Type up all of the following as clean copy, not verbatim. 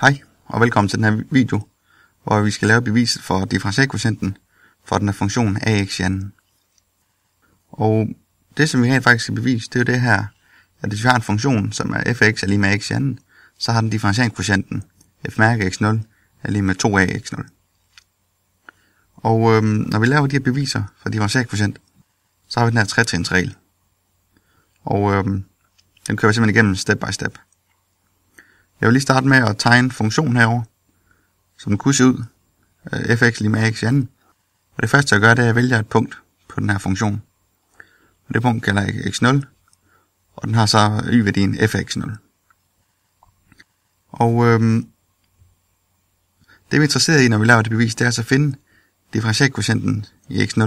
Hej og velkommen til den her video, hvor vi skal lave beviset for differentialkvotienten for den her funktion ax i anden. Og det som vi rent faktisk skal bevise, det er jo det her, at hvis vi har en funktion, som er f af x er lige med x i anden, så har den differentialkvotienten f mærke x0 er lige med 2ax0. Og når vi laver de her beviser for differentialkvotient, så har vi den her tretrinsregel. Og den kører vi simpelthen igennem step by step. Jeg vil lige starte med at tegne funktionen herover, så den kunne se ud. Fx lige med x i anden. Og det første jeg gør, det er at jeg vælger et punkt på den her funktion. Og det punkt kalder jeg x0, og den har så y-værdien f af x0. Og det vi er interesseret i, når vi laver det bevis, det er altså at finde differentialkvotienten i x0.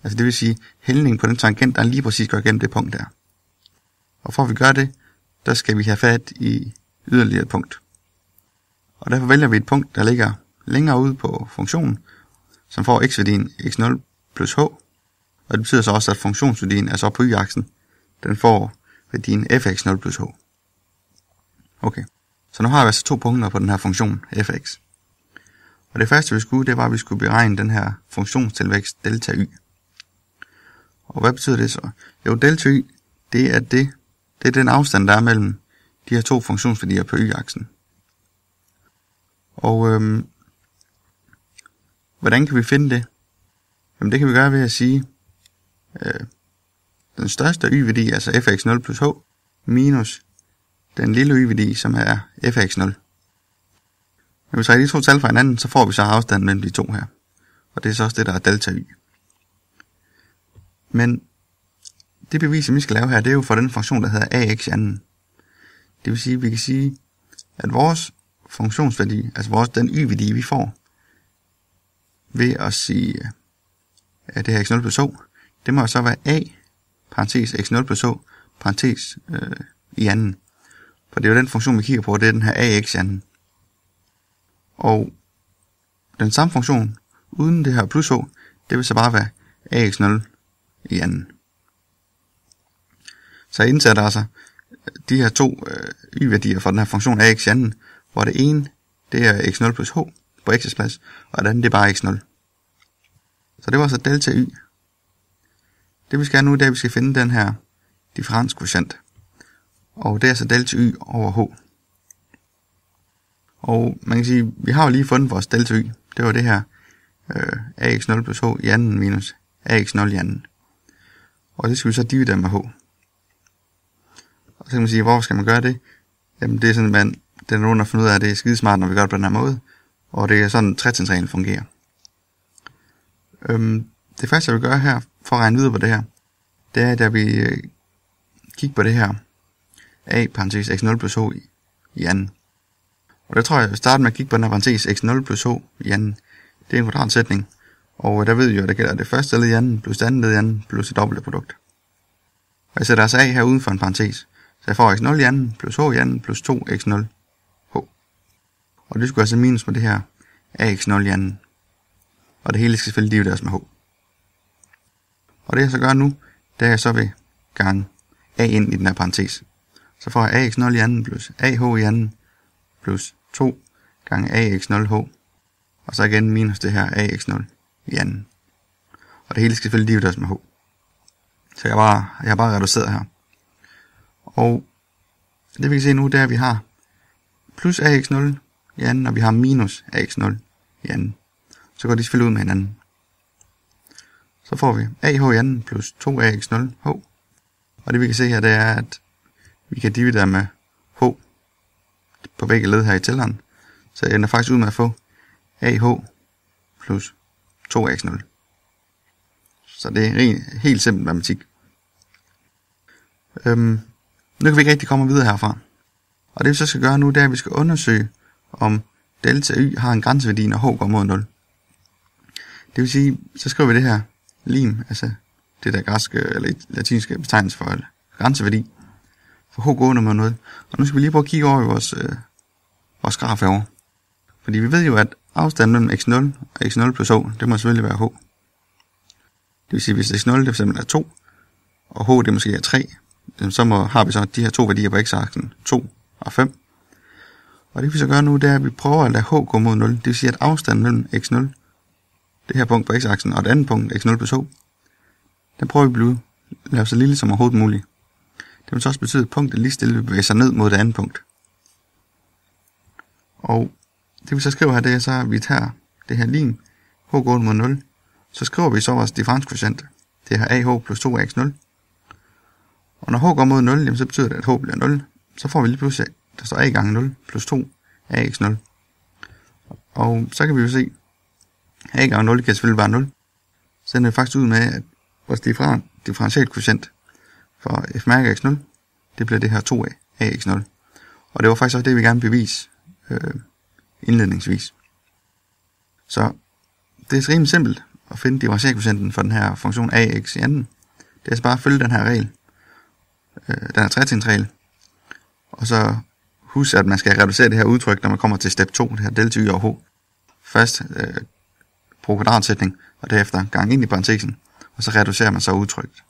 Altså det vil sige hældningen på den tangent, der lige præcis går igennem det punkt der. Og for at vi gør det, der skal vi have fat i yderligere et punkt. Og derfor vælger vi et punkt, der ligger længere ude på funktionen, som får x-værdien x0 plus h. Og det betyder så også, at funktionsværdien, altså på y-aksen, den får værdien f af x0 plus h. Okay, så nu har vi altså to punkter på den her funktion fx. Og det første vi skulle, det var, at vi skulle beregne den her funktionstilvækst delta y. Og hvad betyder det så? Jo, delta y, det er den afstand, der er mellem de her to funktionsværdier på y-aksen. Og hvordan kan vi finde det? Jamen det kan vi gøre ved at sige, den største y-værdi, altså f af x0 plus h, minus den lille y-værdi, som er f af x0. Når vi tager de to tal fra hinanden, så får vi så afstanden mellem de to her. Og det er så også det, der er delta y. Men det bevis, som vi skal lave her, det er jo for den funktion, der hedder ax i anden. Det vil sige, at vi kan sige, at vores funktionsværdi, altså den y-værdi, vi får, ved at sige, at det her x0 plus h, det må så være a, parentes x0 plus h, parentes i anden. For det er jo den funktion, vi kigger på, det er den her ax i anden. Og den samme funktion, uden det her plus h, det vil så bare være ax0 i anden. Så jeg indsætter altså de her to y-værdier for den her funktion ax i anden, hvor det ene, det er x0 plus h på x's plads, og det andet, det er bare x0. Så det var så delta y. Det vi skal nu, det er, at vi skal finde den her differenskvotient. Og det er så delta y over h. Og man kan sige, vi har jo lige fundet vores delta y. Det var det her ax0 plus h i anden minus ax0 i anden. Og det skal vi så dividere med h. Og så kan man sige, hvor skal man gøre det? Jamen det er sådan, at den er nogen, der finder ud af, at det er skidesmart, når vi gør det på den her måde. Og det er sådan, tretrinsreglen fungerer. Det første, jeg vil gøre her, for at regne videre på det her, det er, at vi kigger på det her a, parentes x0 plus h i anden. Og der tror jeg, at jeg vil starte med at kigge på den her parentes x0 plus h i anden. Det er en kvadratsætning. Og der ved vi jo, at der gælder det første led i anden, plus det andet led i anden, plus et dobbelt produkt. Og jeg sætter altså a her uden for en parentes. Så jeg får x0 i anden, plus h i anden, plus 2 x0 h. Og det skulle altså minus med det her ax0 i anden. Og det hele skal selvfølgelig divideres med h. Og det jeg så gør nu, det er jeg så ved gange a ind i den her parentes. Så får jeg ax0 i anden plus ah i anden plus 2 gange ax0h. Og så igen minus det her ax0 i anden. Og det hele skal selvfølgelig divideres med h. Så jeg har bare reduceret her. Og det vi kan se nu, det er, at vi har plus ax0 i anden, og vi har minus ax0 i anden. Så går de selvfølgelig ud med hinanden. Så får vi ah i anden plus 2 ax0h. Og det vi kan se her, det er, at vi kan dividere med h på begge led her i tælleren. Så jeg ender faktisk ud med at få ah plus 2ax0. Så det er helt simpel matematik. Nu kan vi ikke rigtig komme videre herfra. Og det vi så skal gøre nu, det er, at vi skal undersøge, om delta y har en grænseværdi, når h går mod 0. Det vil sige, så skriver vi det her lim, altså det der græske eller latinske betegnelse for grænseværdi, for h går under mod 0. Og nu skal vi lige prøve at kigge over i vores graf herovre. Fordi vi ved jo, at afstanden mellem x0 og x0 plus h, det må selvfølgelig være h. Det vil sige, hvis x0 det for eksempel er 2, og h det måske er 3, så har vi så de her to værdier på x-aksen, 2 og 5. Og Og det vi så gør nu, det er, at vi prøver at lade h gå mod 0. Det vil sige, at afstanden mellem x0, det her punkt på x-aksen, og det andet punkt, x0 plus h, den prøver vi at lave så lille som overhovedet muligt. Det vil så også betyde, at punktet lige stille vil bevæge sig ned mod det andet punkt. Og det vi så skriver her, det er så, at vi tager det her lim, h går mod 0, så skriver vi så vores differenskvotient. Det her ah plus 2ax0. Og når h går mod 0, så betyder det, at h bliver 0. Så får vi lige pludselig, der står a gange 0 plus 2 ax0. Og så kan vi jo se, a gange 0 kan selvfølgelig være 0. Så ender det faktisk ud med, at vores differentialkvotient for f mærke x0, det bliver det her 2ax0. Og det var faktisk også det, vi gerne vil bevise indledningsvis. Så det er rimelig simpelt at finde differentialkvotienten for den her funktion ax i anden. Det er altså bare at følge den her regel. Den her tretrinsregel. Og så husk, at man skal reducere det her udtryk, når man kommer til step 2, det her delta y over h. Først på kvadratsætning, og derefter gang ind i parentesen, og så reducerer man så udtrykket.